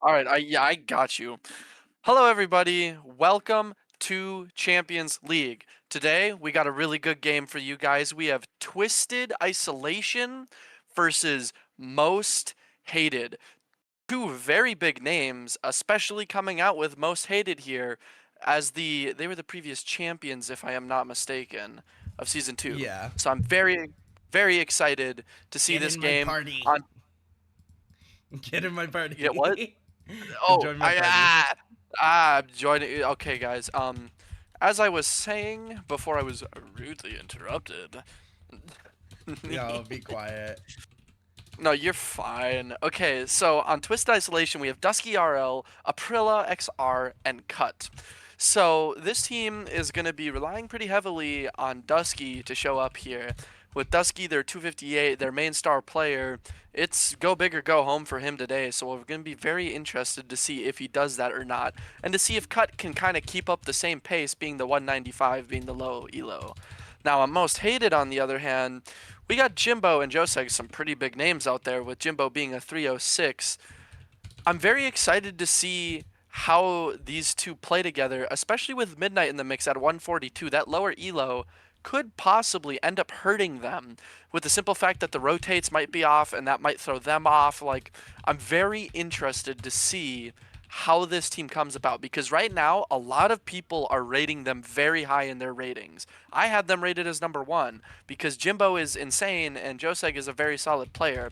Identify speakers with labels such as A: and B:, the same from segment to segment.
A: All right, I got you. Hello, everybody. Welcome to Champions League. Today we got a really good game for you guys. We have Twisted Isolation versus Most Hated. Two very big names, especially coming out with Most Hated here, as they were the previous champions, if I am not mistaken, of season two.
B: Yeah.
A: So I'm very excited to see
B: Get
A: this
B: in my
A: game
B: party.
A: on.
B: Get in my
A: Yeah, what?
B: party.
A: Oh,
B: Join my party.
A: I'm joining. Okay, guys. As I was saying before, I was rudely interrupted.
B: Yo, be quiet.
A: No, you're fine. Okay, so on Twisted Isolation, we have Dusky RL, Aprilla XR, and Cut. So this team is going to be relying pretty heavily on Dusky to show up here. With Dusky, their 258, their main star player, it's go big or go home for him today. So we're going to be very interested to see if he does that or not, and to see if Cut can kind of keep up the same pace, being the 195, being the low elo. Now, on Most Hated, on the other hand, we got Jimbo and Joseg, some pretty big names out there, with Jimbo being a 306. I'm very excited to see how these two play together, especially with Midnight in the mix at 142. That lower elo could possibly end up hurting them with the simple fact that the rotates might be off and that might throw them off. Like, I'm very interested to see how this team comes about because right now a lot of people are rating them very high in their ratings. I had them rated as number one because Jimbo is insane and Joseg is a very solid player.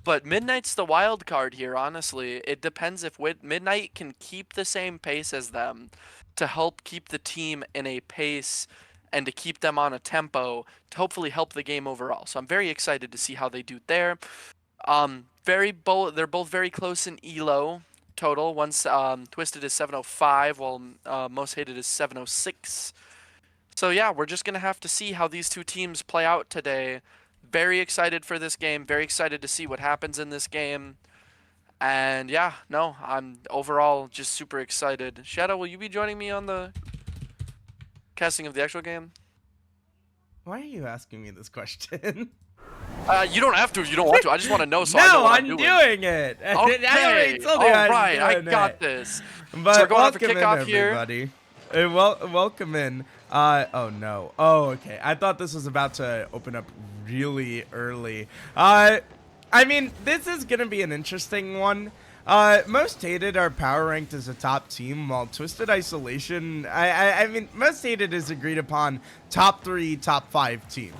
A: But Midnight's the wild card here, honestly. It depends if Midnight can keep the same pace as them to help keep the team in a pace and to keep them on a tempo to hopefully help the game overall. So I'm very excited to see how they do there. They're both very close in elo total. One's Twisted is 705 while Most Hated is 706. So yeah, we're just gonna have to see how these two teams play out today. Very excited for this game. Very excited to see what happens in this game. And yeah, no, I'm overall just super excited. Shadow, will you be joining me on the casting of the actual game?
B: Why are you asking me this question?
A: You don't have to if you don't want to. I just want to know so I know
B: No,
A: what I'm
B: I'm
A: doing.
B: doing it. I already
A: Okay,
B: told you
A: all
B: I was
A: right, I
B: doing
A: got
B: it.
A: this. So we're
B: But
A: going on for
B: welcome in,
A: kickoff here.
B: everybody. Welcome in. Oh no. Oh, okay. I thought this was about to open up really early. I mean, this is gonna be an interesting one. Most Hated are power ranked as a top team, while Twisted Isolation, I mean, Most Hated is agreed upon top 3, top 5 team.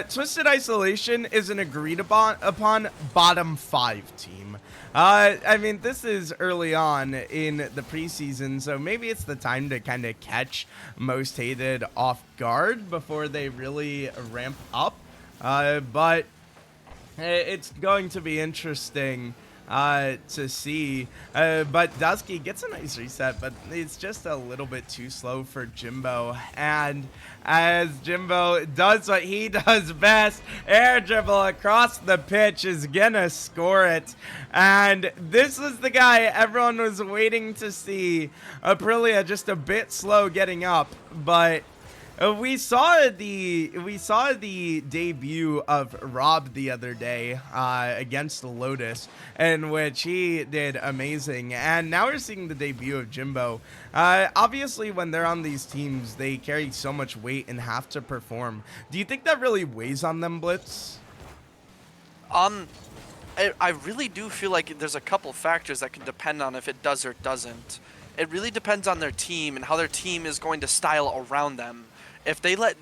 B: Twisted Isolation is an agreed upon bottom 5 team. I mean, this is early on in the preseason, so maybe it's the time to kind of catch Most Hated off guard before they really ramp up. But it's going to be interesting to see. But Dusky gets a nice reset, but it's just a little bit too slow for Jimbo. And as Jimbo does what he does best, air dribble across the pitch, is gonna score it. And this was the guy everyone was waiting to see. Aprilia just a bit slow getting up, but we saw the debut of Rob the other day against Lotus, in which he did amazing, and now we're seeing the debut of Jimbo. Obviously, when they're on these teams, they carry so much weight and have to perform. Do you think that really weighs on them, Blitz?
A: Um, I really do feel like there's a couple factors that can depend on if it does or doesn't. It really depends on their team and how their team is going to style around them. If they let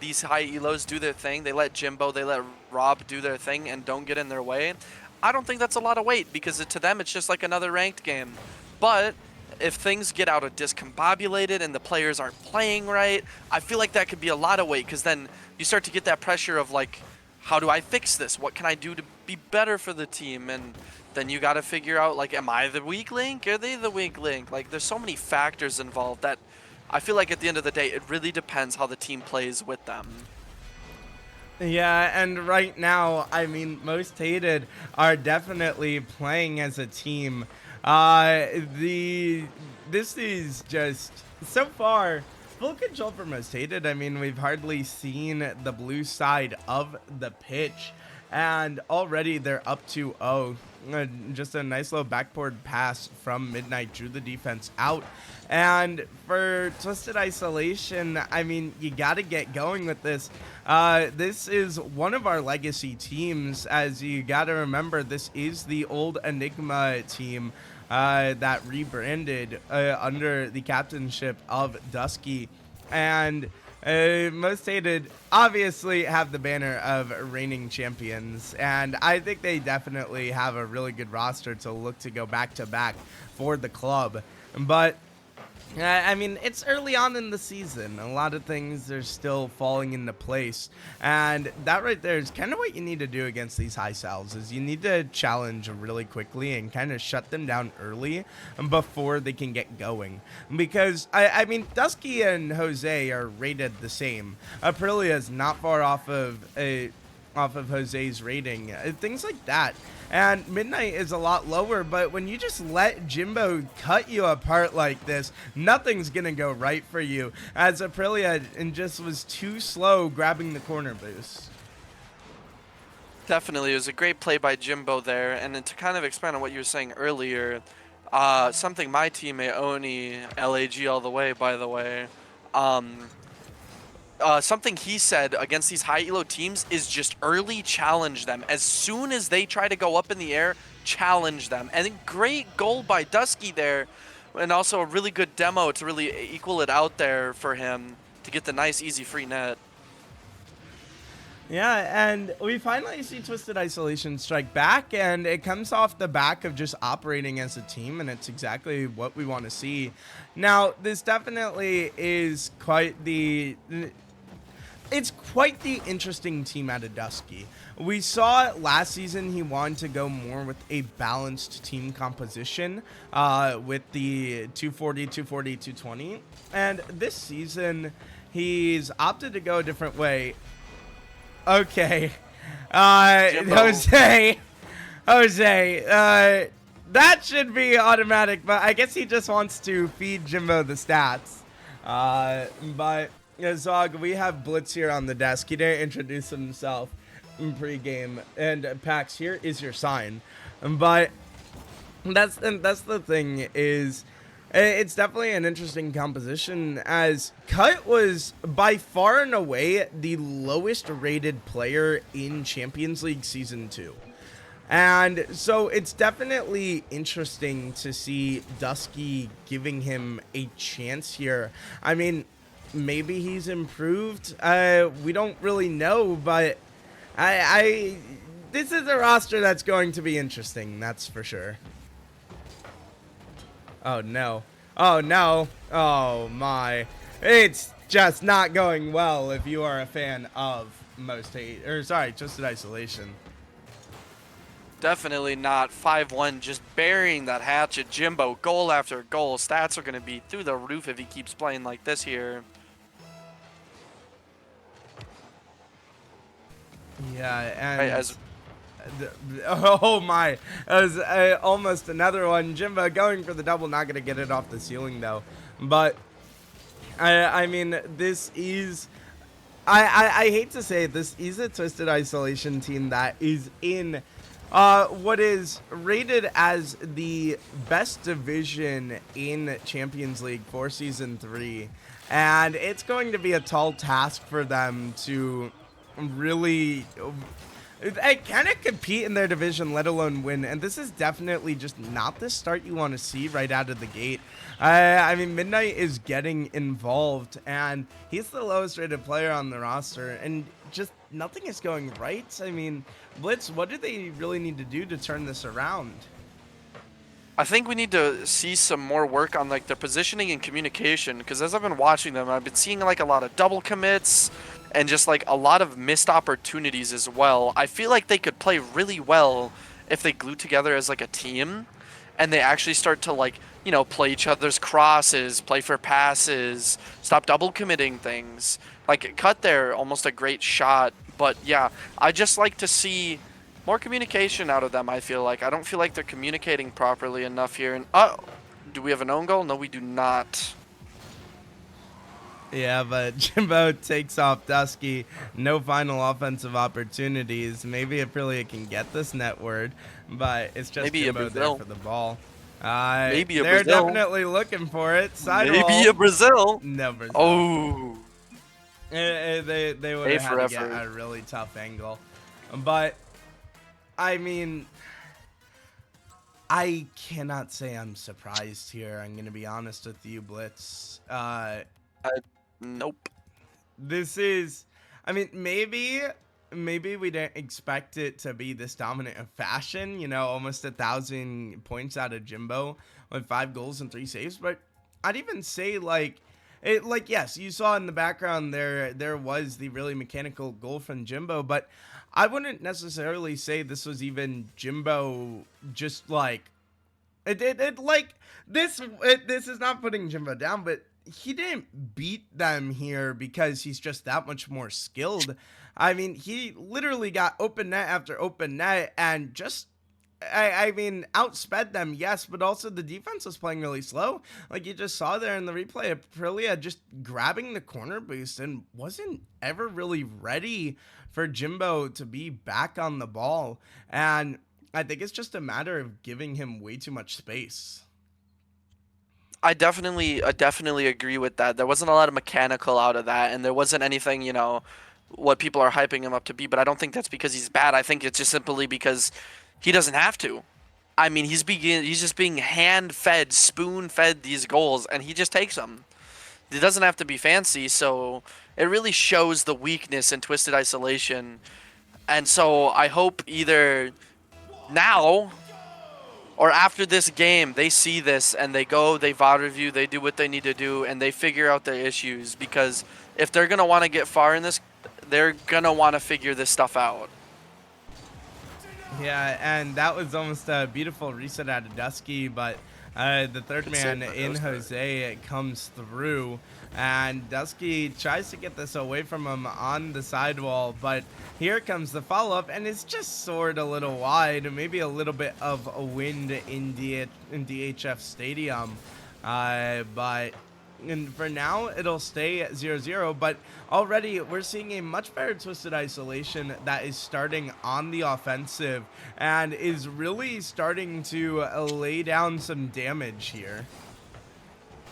A: these high elos do their thing, they let Jimbo, they let Rob do their thing and don't get in their way, I don't think that's a lot of weight because to them it's just like another ranked game. But if things get out of discombobulated and the players aren't playing right, I feel like that could be a lot of weight because then you start to get that pressure of like, how do I fix this? What can I do to be better for the team? And then you got to figure out like, am I the weak link? Are they the weak link? Like there's so many factors involved that I feel like at the end of the day, it really depends how the team plays with them.
B: Yeah, and right now, I mean, Most Hated are definitely playing as a team. The this is just so far full control for Most Hated. I mean, we've hardly seen the blue side of the pitch, and already they're up 2-0. Just a nice little backboard pass from Midnight drew the defense out. And for Twisted Isolation, I mean, you got to get going with this. This is one of our legacy teams, as you got to remember, this is the old Enigma team that rebranded under the captainship of Dusky. And Most Hated obviously have the banner of reigning champions, and I think they definitely have a really good roster to look to go back to back for the club. But I mean, it's early on in the season. A lot of things are still falling into place. And that right there is kind of what you need to do against these high salves, is you need to challenge really quickly and kind of shut them down early before they can get going. Because, I mean, Dusky and Jose are rated the same. Aprilia is not far off of Jose's rating, things like that. And Midnight is a lot lower, but when you just let Jimbo cut you apart like this, nothing's gonna go right for you, as Aprilia and just was too slow grabbing the corner boost.
A: Definitely, it was a great play by Jimbo there, and then to kind of expand on what you were saying earlier, something my teammate Oni, LAG all the way, by the way, something he said against these high elo teams is just early challenge them. As soon as they try to go up in the air, challenge them. And great goal by Dusky there, and also a really good demo to really equal it out there for him to get the nice, easy free net.
B: Yeah, and we finally see Twisted Isolation strike back, and it comes off the back of just operating as a team, and it's exactly what we want to see. Now, this definitely is quite the... It's quite the interesting team out of Dusky. We saw last season he wanted to go more with a balanced team composition with the 240, 240, 220. And this season, he's opted to go a different way. Okay. Jose, that should be automatic, but I guess he just wants to feed Jimbo the stats. But Zog, we have Blitz here on the desk. He didn't introduce himself in pregame, and Pax, here is your sign. But that's the thing, is it's definitely an interesting composition, as Cut was by far and away the lowest rated player in Champions League Season 2. And so it's definitely interesting to see Dusky giving him a chance here. I mean, maybe he's improved. We don't really know, but this is a roster that's going to be interesting, that's for sure. Oh no. Oh no. Oh my. It's just not going well if you are a fan of Twisted Isolation.
A: Definitely not. 5-1, just burying that hatchet. Jimbo, goal after goal. Stats are going to be through the roof if he keeps playing like this here.
B: Yeah, and...
A: Right,
B: oh my, that was almost another one. Jimbo going for the double, not going to get it off the ceiling though. But I mean, this is, I hate to say it, this is a Twisted Isolation team that is in what is rated as the best division in Champions League for Season 3. And it's going to be a tall task for them to really... I cannot compete in their division, let alone win, and this is definitely just not the start you want to see right out of the gate. I mean, Midnight is getting involved, and he's the lowest rated player on the roster, and just nothing is going right. I mean, Blitz, what do they really need to do to turn this around?
A: I think we need to see some more work on like their positioning and communication, because as I've been watching them, I've been seeing like a lot of double commits and just like a lot of missed opportunities as well. I feel like they could play really well if they glue together as like a team and they actually start to like, you know, play each other's crosses, play for passes, stop double committing things. Like Cut there, almost a great shot, but yeah, I just like to see more communication out of them. I feel like I don't feel like they're communicating properly enough here. And do we have an own goal? No, we do not.
B: Yeah, but Jimbo takes off Dusky. No final offensive opportunities. Maybe Aprilia can get this net word, but it's just
A: Maybe a
B: Jimbo there
A: Brazil.
B: for the ball.
A: Maybe a
B: They're
A: Brazil.
B: definitely looking for it.
A: Maybe
B: Sidewall.
A: a Brazil.
B: No Brazil.
A: Oh,
B: They would
A: A
B: have had
A: for
B: to get
A: effort.
B: a really tough angle. But, I mean, I cannot say I'm surprised here. I'm going to be honest with you, Blitz.
A: I, nope.
B: This is, I mean, maybe we didn't expect it to be this dominant of fashion. You know, almost 1,000 points out of Jimbo with 5 goals and 3 saves. But I'd even say like yes, you saw in the background there was the really mechanical goal from Jimbo, but I wouldn't necessarily say this was even Jimbo just like it like this is not putting Jimbo down, but he didn't beat them here because he's just that much more skilled. I mean, he literally got open net after open net and just I mean, outsped them, yes, but also the defense was playing really slow. Like you just saw there in the replay, Aprilia just grabbing the corner boost and wasn't ever really ready for Jimbo to be back on the ball. And I think it's just a matter of giving him way too much space.
A: I definitely agree with that. There wasn't a lot of mechanical out of that, and there wasn't anything, what people are hyping him up to be. But I don't think that's because he's bad. I think it's just simply because he doesn't have to. I mean, he's just being hand fed, spoon fed these goals, and he just takes them. It doesn't have to be fancy, so it really shows the weakness in Twisted Isolation. And so I hope either now or after this game, they see this and they go, they VOD review, they do what they need to do, and they figure out their issues. Because if they're gonna want to get far in this, they're gonna want to figure this stuff out.
B: Yeah, and that was almost a beautiful reset out of Dusky, but the third
A: Good save
B: man
A: by
B: in
A: Jose.
B: Jose comes through, and Dusky tries to get this away from him on the sidewall, but here comes the follow-up, and it's just soared a little wide, maybe a little bit of a wind in DHF Stadium, but and for now it'll stay at 0-0, but already we're seeing a much better Twisted Isolation that is starting on the offensive and is really starting to lay down some damage here.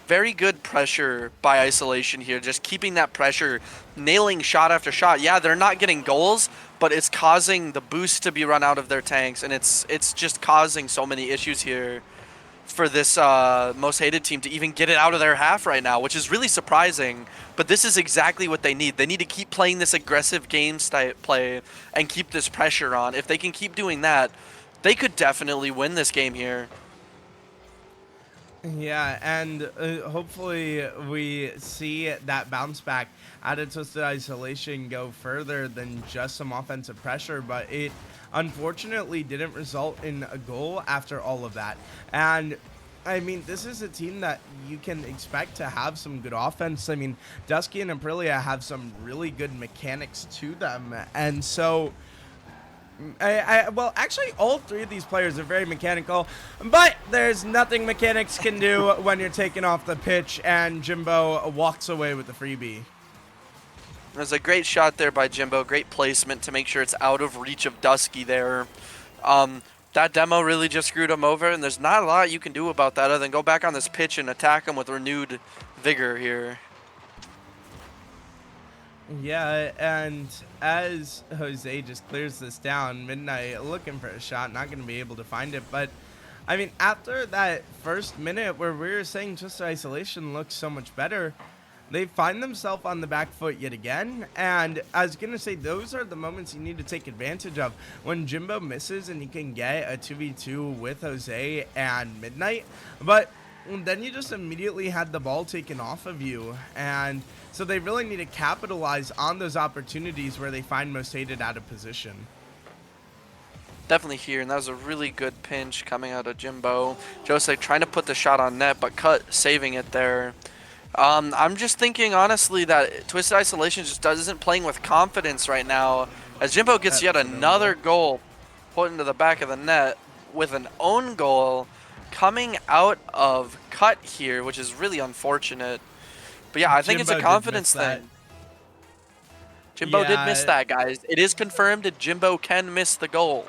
A: Very good pressure by Isolation here, just keeping that pressure, nailing shot after shot. Yeah, they're not getting goals, but it's causing the boost to be run out of their tanks, and it's just causing so many issues here for this most hated team to even get it out of their half right now, which is really surprising. But this is exactly what they need. They need to keep playing this aggressive game play and keep this pressure on. If they can keep doing that, they could definitely win this game here.
B: Yeah, and hopefully we see that bounce back out of Twisted Isolation go further than just some offensive pressure, but it unfortunately didn't result in a goal after all of that. And I mean, this is a team that you can expect to have some good offense. I mean, Dusky and Aprilia have some really good mechanics to them, and so well, actually, all three of these players are very mechanical, but there's nothing mechanics can do when you're taken off the pitch, and Jimbo walks away with the freebie.
A: There's a great shot there by Jimbo. Great placement to make sure it's out of reach of Dusky there. That demo really just screwed him over, and there's not a lot you can do about that other than go back on this pitch and attack him with renewed vigor here.
B: Yeah, and as Jose just clears this down, Midnight looking for a shot, not going to be able to find it. But, I mean, after that first minute where we were saying Twisted Isolation looks so much better, they find themselves on the back foot yet again. And I was going to say, those are the moments you need to take advantage of. When Jimbo misses and you can get a 2v2 with Jose and Midnight. But then you just immediately had the ball taken off of you. And so they really need to capitalize on those opportunities where they find most hated out of position.
A: Definitely here, and that was a really good pinch coming out of Jimbo. Jose trying to put the shot on net, but Cut saving it there. I'm just thinking, honestly, that Twisted Isolation just isn't playing with confidence right now. As Jimbo gets yet another goal put into the back of the net with an own goal coming out of Cut here, which is really unfortunate. But yeah, I think it's a
B: Jimbo did miss
A: confidence
B: that.
A: thing. Jimbo did miss
B: Yeah,
A: that, guys. It is confirmed that Jimbo can miss the goal.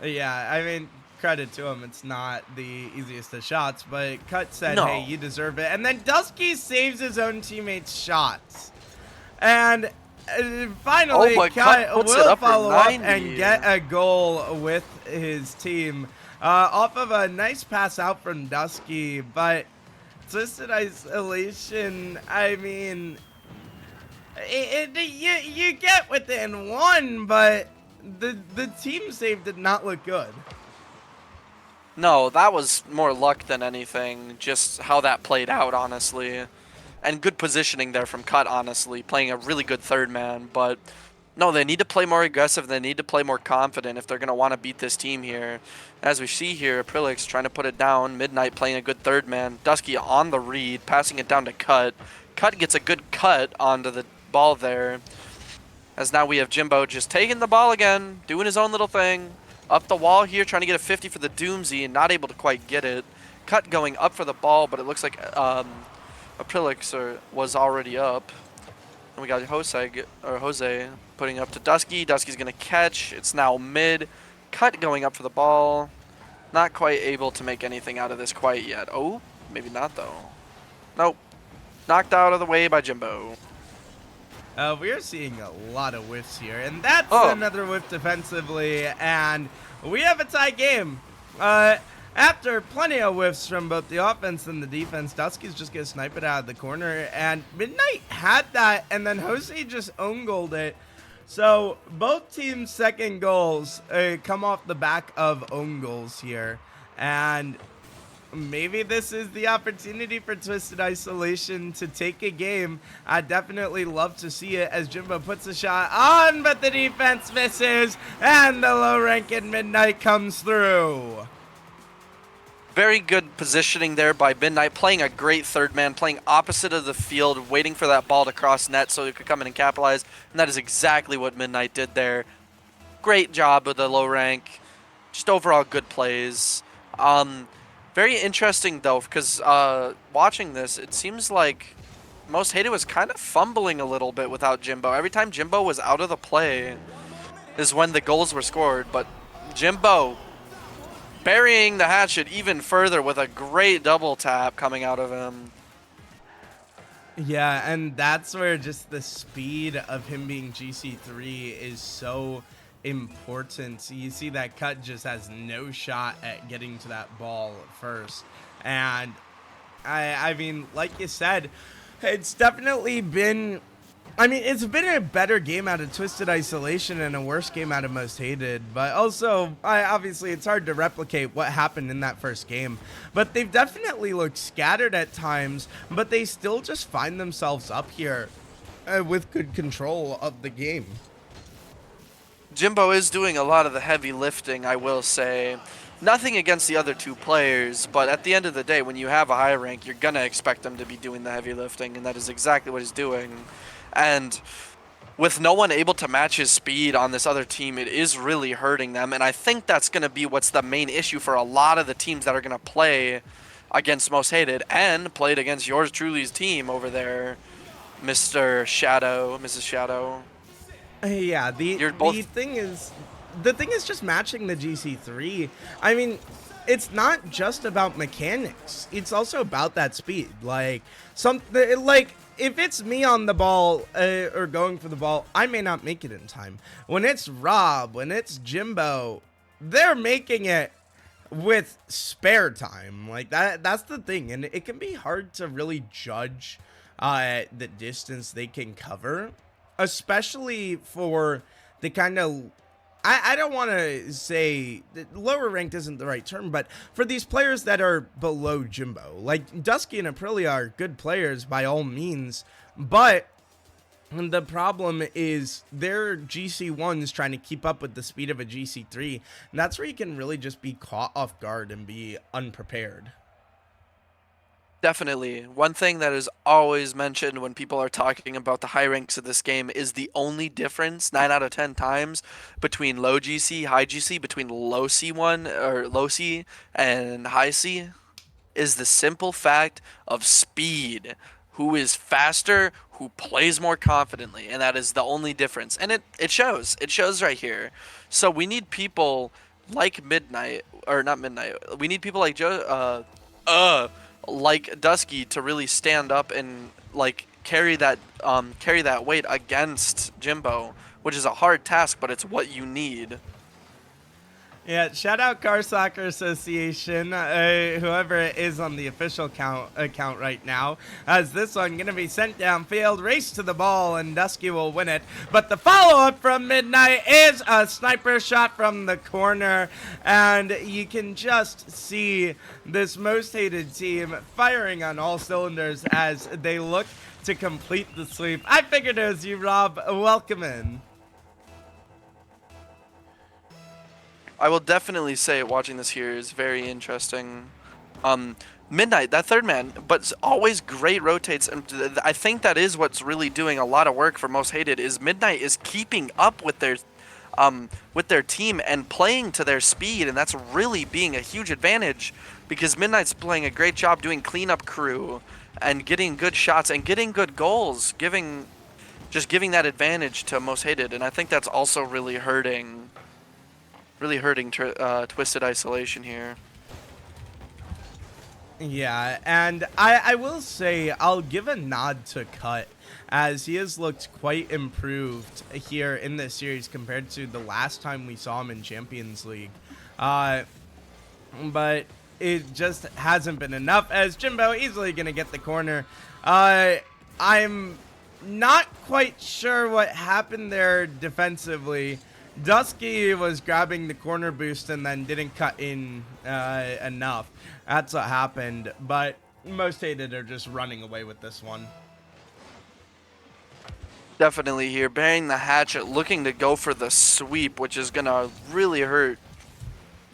B: yeah. I mean, credit to him. It's not the easiest of shots, but Cut said, "Hey,
A: No.
B: you deserve it." And then Dusky saves his own teammates' shots. And
A: Oh,
B: finally,
A: but Cut
B: Cut
A: puts it
B: will
A: up for
B: follow up and
A: 90.
B: get a goal with his team off of a nice pass out from Dusky. But Twisted Isolation, I mean, you get within one, but the team save did not look good.
A: No, that was more luck than anything. Just how that played out, honestly. And good positioning there from Cut, honestly. Playing a really good third man. But no, they need to play more aggressive. They need to play more confident if they're going to want to beat this team here. As we see here, Aprilix trying to put it down. Midnight playing a good third man. Dusky on the read, passing it down to Cut. Cut gets a good cut onto the ball there. As now we have Jimbo just taking the ball again, doing his own little thing. Up the wall here, trying to get a 50 for the Doomsy and not able to quite get it. Cut going up for the ball, but it looks like Aprilix was already up. And we got Jose putting up to Dusky. Dusky's going to catch. It's now mid. Cut going up for the ball. Not quite able to make anything out of this quite yet. Oh, maybe not though. Nope. Knocked out of the way by Jimbo.
B: We are seeing a lot of whiffs here, and that's
A: Oh,
B: another whiff defensively, and we have a tie game. After plenty of whiffs from both the offense and the defense, Dusky's just gonna snipe it out of the corner, and Midnight had that, and then Jose just own goaled it. So both teams' second goals come off the back of own goals here, and maybe this is the opportunity for Twisted Isolation to take a game. I definitely love to see it as Jimbo puts a shot on, but the defense misses, and the low rank in Midnight comes through.
A: very good positioning there by Midnight, playing a great third man, playing opposite of the field, waiting for that ball to cross net so he could come in and capitalize, and that is exactly what Midnight did there. Great job with the low rank, just overall good plays. Very interesting though, because watching this, it seems like Most Hated was kind of fumbling a little bit without Jimbo. Every time Jimbo was out of the play is when the goals were scored, but Jimbo burying the hatchet even further with a great double tap coming out of him.
B: Yeah, and that's where just the speed of him being GC3 is so important. You see that Cut just has no shot at getting to that ball first. And I mean, like you said, it's definitely been, I mean, it's been a better game out of Twisted Isolation and a worse game out of Most Hated, but also, obviously, it's hard to replicate what happened in that first game. But they've definitely looked scattered at times, but they still just find themselves up here with good control of the game.
A: Jimbo is doing a lot of the heavy lifting, I will say. Nothing against the other two players, but at the end of the day, when you have a high rank, you're going to expect them to be doing the heavy lifting, and that is exactly what he's doing. And with no one able to match his speed on this other team, it is really hurting them. And I think that's going to be what's the main issue for a lot of the teams that are going to play against Most Hated and played against yours truly's team over there, Mr. Shadow, Mrs. Shadow.
B: Yeah,
A: You're both
B: the thing is just matching the GC3. I mean, it's not just about mechanics. It's also about that speed. Like if it's me on the ball or going for the ball, I may not make it in time. When it's Rob, when it's Jimbo, they're making it with spare time. Like that's the thing, and it can be hard to really judge the distance they can cover, especially for the kind of, I don't want to say that lower ranked isn't the right term, but for these players that are below Jimbo, like Dusky and Aprilia are good players by all means, but the problem is they're GC1s trying to keep up with the speed of a GC3, and that's where you can really just be caught off guard and be unprepared.
A: definitely. One thing that is always mentioned when people are talking about the high ranks of this game is the only difference 9 out of 10 times between low GC, high GC, between low C1 or low C and high C is the simple fact of speed. Who is faster, who plays more confidently, and that is the only difference. And it shows. It shows right here. So we need people like Midnight, or not Midnight. We need people like like Dusky to really stand up and like carry that weight against Jimbo, which is a hard task, but it's what you need.
B: Yeah, shout out Car Soccer Association, whoever it is on the official account right now, as this one gonna be sent downfield, race to the ball, and Dusky will win it. But the follow-up from Midnight is a sniper shot from the corner, and you can just see this most hated team firing on all cylinders as they look to complete the sweep. I figured it was you, Rob. Welcome in.
A: I will definitely say watching this here is very interesting. Midnight, that third man, but always great rotates, and I think that is what's really doing a lot of work for Most Hated. Is Midnight is keeping up with their team and playing to their speed, and that's really being a huge advantage because Midnight's playing a great job doing cleanup crew and getting good shots and getting good goals, giving that advantage to Most Hated, and I think that's also really hurting Twisted Isolation here.
B: Yeah, and I will say I'll give a nod to Cut as he has looked quite improved here in this series compared to the last time we saw him in Champions League. But it just hasn't been enough as Jimbo easily going to get the corner. I'm not quite sure what happened there defensively. Dusky was grabbing the corner boost and then didn't cut in enough. That's what happened, but Most Hated are just running away with this one.
A: Definitely here, burying the hatchet, looking to go for the sweep, which is gonna really hurt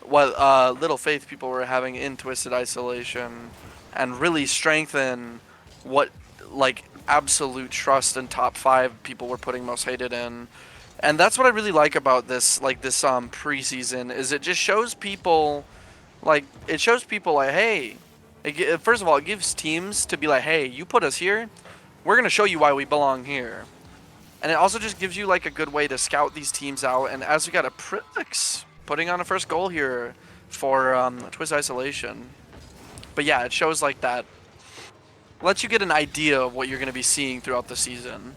A: what little faith people were having in Twisted Isolation, and really strengthen what like absolute trust in top 5 people were putting Most Hated in. And that's what I really like about this preseason is it just shows people like hey, first of all it gives teams to be like, hey, you put us here, we're gonna show you why we belong here. And it also just gives you like a good way to scout these teams out. And as we got a Prix putting on a first goal here for Twist Isolation. But yeah, it shows like that. Lets you get an idea of what you're going to be seeing throughout the season.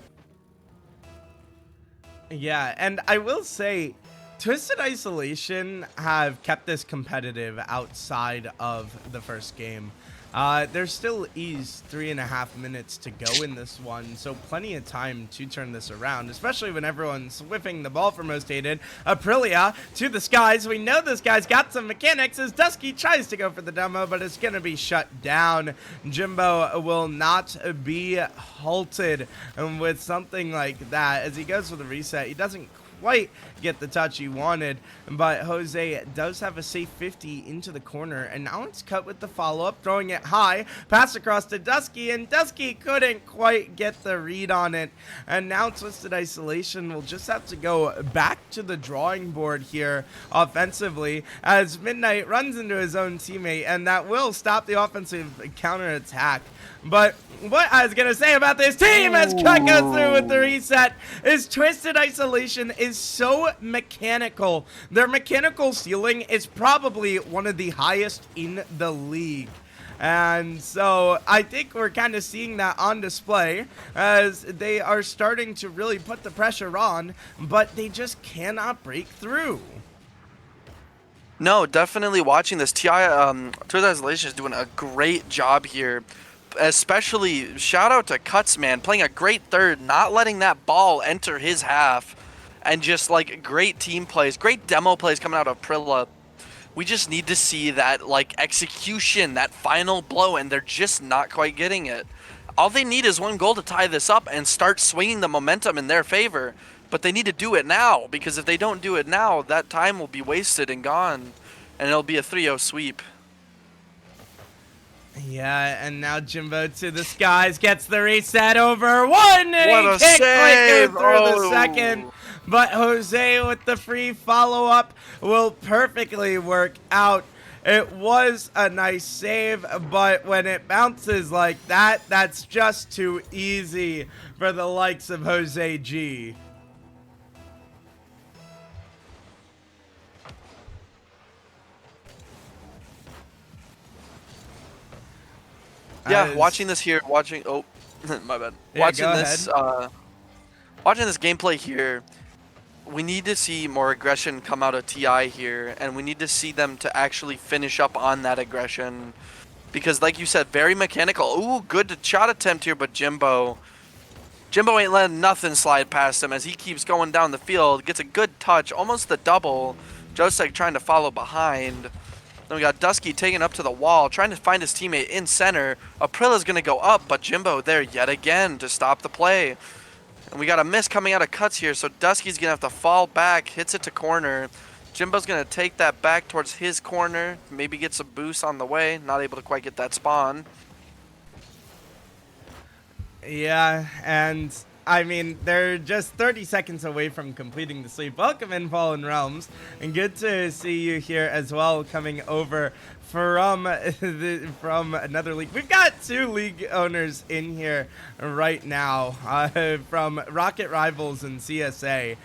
B: Yeah, and I will say, Twisted Isolation have kept this competitive outside of the first game. There still is 3.5 minutes to go in this one, so plenty of time to turn this around, especially when everyone's whiffing the ball for Most Hated. Aprilia to the skies. We know this guy's got some mechanics as Dusky tries to go for the demo, but it's going to be shut down. Jimbo will not be halted with something like that. As he goes for the reset, he doesn't quite get the touch he wanted, but Jose does have a safe 50 into the corner, and now it's Cut with the follow-up, throwing it high, pass across to Dusky, and Dusky couldn't quite get the read on it, and now Twisted Isolation will just have to go back to the drawing board here offensively as Midnight runs into his own teammate, and that will stop the offensive counter-attack. But what I was going to say about this team as Cut goes through with the reset is Twisted Isolation is so mechanical. Their mechanical ceiling is probably one of the highest in the league. And so I think we're kind of seeing that on display as they are starting to really put the pressure on, but they just cannot break through.
A: No, definitely watching this. Twisted Isolation is doing a great job here. Especially shout out to Cuts, man, playing a great third, not letting that ball enter his half, and just like great team plays, great demo plays coming out of Prilla. We just need to see that like execution, that final blow, and they're just not quite getting it. All they need is one goal to tie this up and start swinging the momentum in their favor, but they need to do it now, because if they don't do it now, that time will be wasted and gone, and it'll be a 3-0 sweep.
B: Yeah, and now Jimbo to the skies gets the reset over one, and
A: What
B: he
A: a
B: can't
A: save!
B: quite go through the
A: Oh.
B: second. But Jose with the free follow-up will perfectly work out It was a nice save, but when it bounces like that, that's just too easy for the likes of Jose G.
A: Yeah,
B: As
A: watching this here, watching oh, my bad.
B: Yeah, go ahead.
A: Watching this gameplay here, we need to see more aggression come out of TI here, and we need to see them to actually finish up on that aggression. Because like you said, very mechanical. Ooh, good shot attempt here, but Jimbo ain't letting nothing slide past him as he keeps going down the field. Gets a good touch, almost the double. Josek trying to follow behind. Then we got Dusky taking up to the wall, trying to find his teammate in center. Aprilla's going to go up, but Jimbo there yet again to stop the play. And we got a miss coming out of cuts here, so Dusky's going to have to fall back, hits it to corner. Jimbo's going to take that back towards his corner, maybe get some boost on the way. Not able to quite get that spawn.
B: Yeah, and I mean, they're just 30 seconds away from completing the sweep. Welcome in, Fallen Realms, and good to see you here as well, coming over from from another league. We've got 2 league owners in here right now from Rocket Rivals and CSA.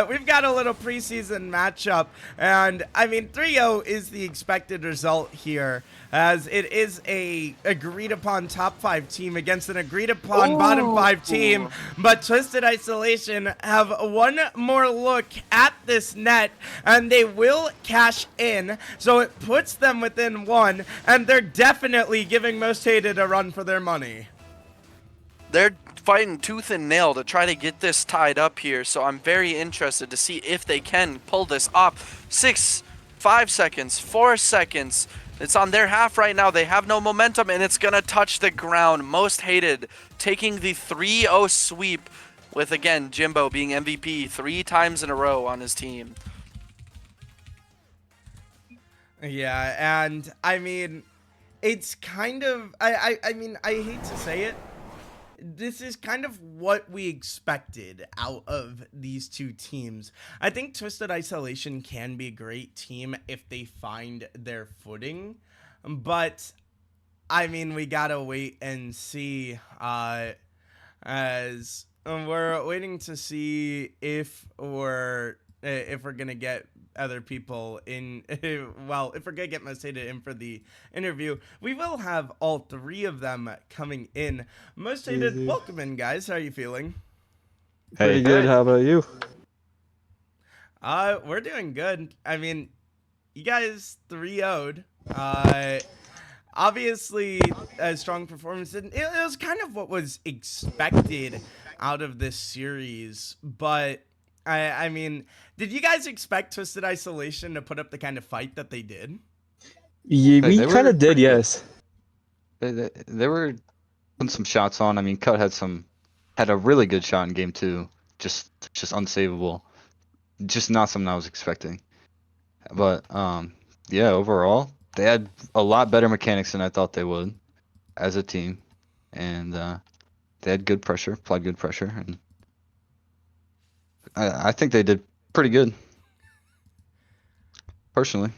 B: We've got a little preseason matchup, and I mean 3-0 is the expected result here, as it is a agreed upon top 5 team against an agreed upon bottom 5 team. But Twisted Isolation have one more look at this net, and they will cash in, so it puts them within 1, and they're definitely giving Most Hated a run for their money.
A: They're fighting tooth and nail to try to get this tied up here, so I'm very interested to see if they can pull this off. 6, 5 seconds, 4 seconds. It's on their half right now. They have no momentum, and it's going to touch the ground. Most Hated taking the 3-0 sweep with, again, Jimbo being MVP 3 times in a row on his team.
B: Yeah, and I mean, it's kind of, I mean, I hate to say it, this is kind of what we expected out of these 2 teams. I think Twisted Isolation can be a great team if they find their footing, but I mean, we gotta wait and see, as we're waiting to see if we're gonna get other people in. Well, if we're gonna get Most Hated in for the interview, we will have all 3 of them coming in. Most Hated, welcome in, guys. How are you feeling?
C: Pretty good. How about you?
B: We're doing good. I mean, you guys 3-0'd. Obviously a strong performance, and it was kind of what was expected out of this series, but I mean, did you guys expect Twisted Isolation to put up the kind of fight that they did?
C: Yeah, we
D: They
C: kind
D: were
C: of did,
D: pretty good.
C: yes.
D: They were putting some shots on. I mean, Cut had a really good shot in game 2, just unsavable, just not something I was expecting. But yeah, overall they had a lot better mechanics than I thought they would as a team, and they had good pressure, applied good pressure, and I think they did pretty good, personally.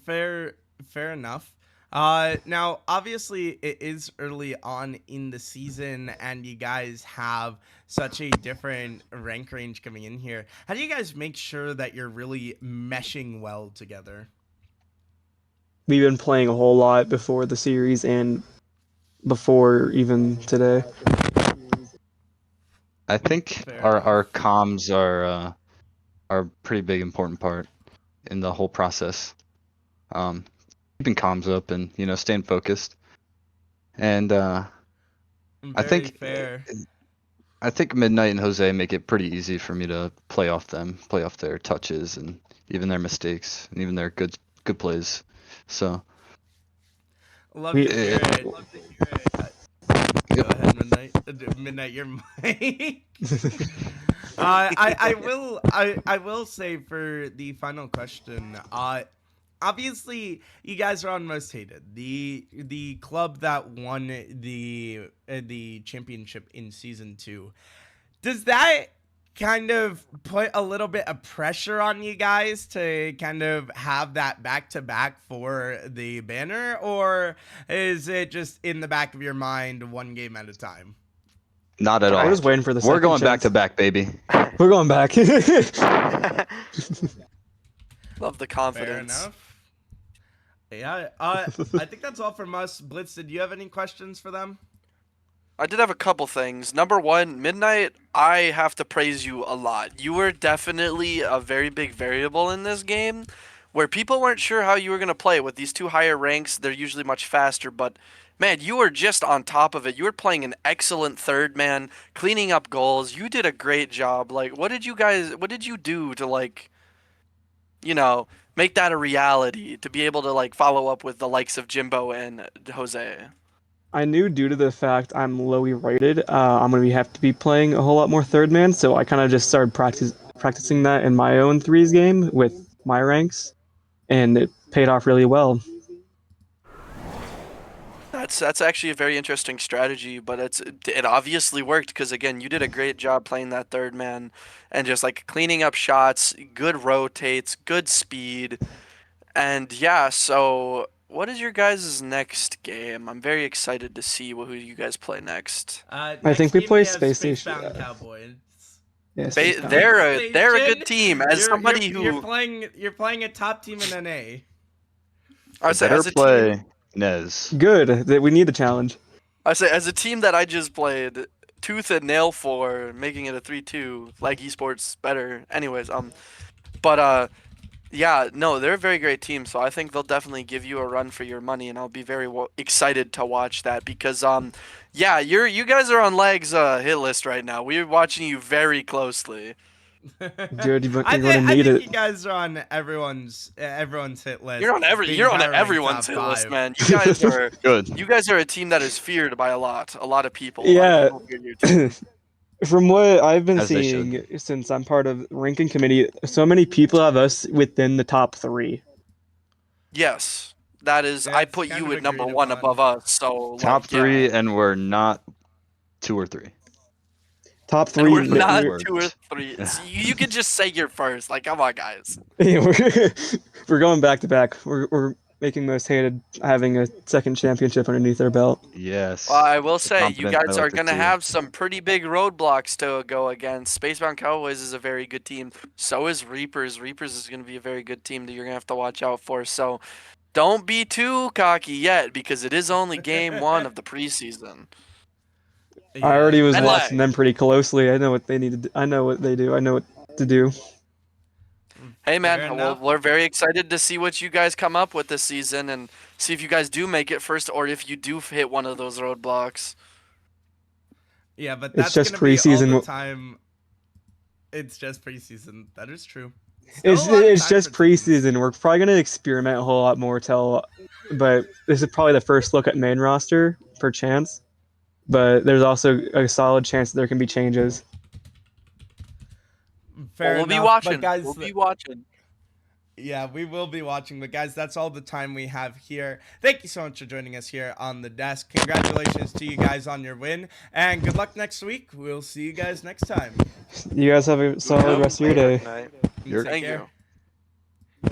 B: Fair enough. Now obviously it is early on in the season, and you guys have such a different rank range coming in here. How do you guys make sure that you're really meshing well together?
C: We've been playing a whole lot before the series and before even today.
D: I think
B: Fair
D: our
B: enough.
D: comms are a pretty big important part in the whole process. Keeping comms up and staying focused, and I
B: Very
D: think
B: fair.
D: Midnight and Jose make it pretty easy for me to play off their touches and even their mistakes and even their good plays. So
B: Love
C: We
B: to hear
D: eh,
B: it. Go
D: yep.
B: ahead, Midnight. Midnight, your mic. I will say for the final question. Obviously, you guys are on Most Hated, the club that won the championship in season 2. Does that kind of put a little bit of pressure on you guys to kind of have that back-to-back for the banner, or is it just in the back of your mind one game at a time?
D: Not at
C: We're
D: all.
C: just waiting for the
D: We're
C: second
D: going back
C: chance.
D: to back, baby.
C: We're going back.
A: Love the
B: Fair
A: confidence.
B: enough. Yeah, I think that's all from us. Blitz, did you have any questions for them?
A: I did have a couple things. Number one, Midnight, I have to praise you a lot. You were definitely a very big variable in this game where people weren't sure how you were going to play. With these two higher ranks, they're usually much faster, but man, you were just on top of it. You were playing an excellent third man, cleaning up goals. You did a great job. Like, what did you do to, like, make that a reality, to be able to, like, follow up with the likes of Jimbo and Jose?
C: I knew due to the fact I'm lowly rated, I'm gonna have to be playing a whole lot more third man, so I kind of just started practicing that in my own threes game with my ranks, and it paid off really well.
A: That's actually a very interesting strategy, but it obviously worked because again, you did a great job playing that third man and just like cleaning up shots, good rotates, good speed, and yeah. So, what is your guys' next game? I'm very excited to see who you guys play next.
C: I
B: Next
C: think we
B: game
C: play
B: have
C: Space Station.
B: Spacebound Cowboys.
C: Yeah, Spacebound.
A: They're a
B: Station,
A: good team. As somebody
B: you're
A: who
B: playing a top team in NA.
A: I say
D: Better
A: as a
D: play
A: team,
D: Nez.
C: Good. That we need the challenge.
A: I say as a team that I just played tooth and nail for, making it a 3-2, like esports better. Anyways, but yeah, no, they're a very great team, so I think they'll definitely give you a run for your money, and I'll be very excited to watch that because yeah, you guys are on Leg's hit list right now. We're watching you very closely.
C: Good, you're
B: I
C: gonna
B: think
C: need it.
B: you guys are on everyone's hit list. being
A: You're on
B: power rank
A: everyone's
B: top
A: hit list,
B: 5.
A: man. You
D: Good.
A: guys are a team that is feared by a lot of people. A lot
C: Yeah.
A: of people fear your team.
C: From what I've been
D: As they
C: seeing since I'm part of ranking committee, so many people have us within the top 3.
A: Yes, that is. I
B: That's
A: put
B: kind
A: you
B: of
A: at number
B: agreed
A: one
B: upon.
A: above us. So
D: Top
A: like,
D: 3,
A: yeah.
D: and we're not 2 or 3.
C: Top
A: And
C: 3.
A: we're
D: Put
A: not
D: words.
A: 2 or 3. So you could just say you're first. Like, come on, guys.
C: We're going back to back. We're making most hated having a second championship underneath our belt.
D: Yes.
A: Well, I will
D: The
A: say, you
D: confidence I
A: guys are
D: like to
A: going to
D: see.
A: have some pretty big roadblocks to go against. Spacebound Cowboys is a very good team. So is Reapers. Reapers is going to be a very good team that you're going to have to watch out for. So don't be too cocky yet because it is only game 1 of the preseason.
C: I already was
A: And
C: watching
A: lag.
C: them pretty closely. I know what they need to do. I know what they do. I know what to do.
A: Hey, man,
B: Fair
A: well,
B: enough.
A: we're very excited to see what you guys come up with this season and see if you guys do make it first or if you do hit one of those roadblocks.
B: Yeah, but
C: It's
B: that's
C: just
B: gonna be all
C: preseason.
B: the time. It's just preseason. That is true.
C: It's
B: Still a lot of
C: it's
B: time
C: just
B: for teams.
C: preseason. We're probably gonna experiment a whole lot more but this is probably the first look at main roster per chance. But there's also a solid chance that there can be changes.
B: Fair
A: Well, we'll be
B: enough,
A: watching.
B: but guys,
A: We'll be watching.
B: yeah, we will be watching. But guys, that's all the time we have here. Thank you so much for joining us here on the desk. Congratulations to you guys on your win, and good luck next week. We'll see you guys next time.
C: You guys have a solid rest of your day.
D: You're-
B: Take
A: Thank
B: care.
A: you.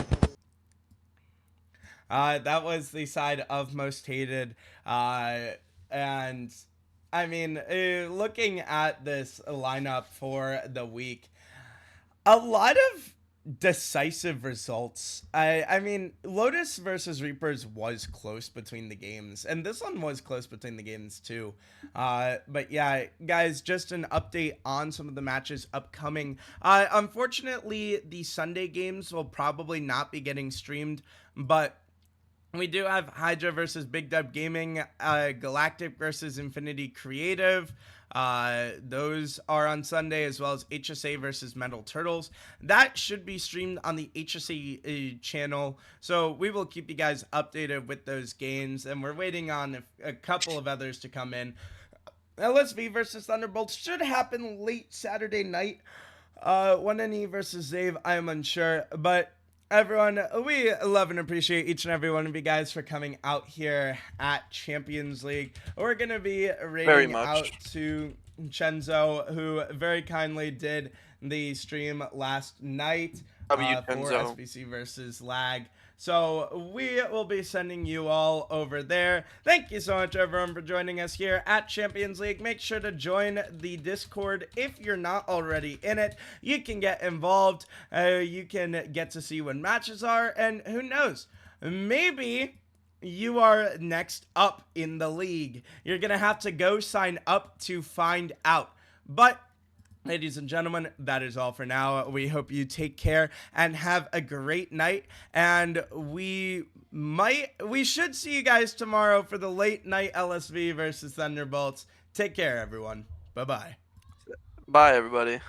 B: That was the side of most hated, and I mean, looking at this lineup for the week, a lot of decisive results. I mean, Lotus versus Reapers was close between the games, and this one was close between the games too. But yeah, guys, just an update on some of the matches upcoming. Unfortunately, the Sunday games will probably not be getting streamed, but we do have Hydra versus Big Dub Gaming, Galactic versus Infinity Creative. Those are on Sunday, as well as HSA versus Metal Turtles. That should be streamed on the HSA channel, so we will keep you guys updated with those games, and we're waiting on a couple of others to come in. LSV versus Thunderbolts should happen late Saturday night. 1NE versus Zave, I am unsure, but everyone, we love and appreciate each and every one of you guys for coming out here at Champions League. We're going to be rating
A: much.
B: out to Chenzo, who very kindly did the stream last night
A: W
B: for
A: Tenzo.
B: SBC versus Lag. So we will be sending you all over there. Thank you so much, everyone, for joining us here at Champions League. Make sure to join the Discord if you're not already in it. You can get involved. You can get to see when matches are, and who knows, maybe you are next up in the league. You're gonna have to go sign up to find out. But ladies and gentlemen, that is all for now. We hope you take care and have a great night. And we should see you guys tomorrow for the late night LSV versus Thunderbolts. Take care, everyone. Bye-bye.
A: Bye, everybody.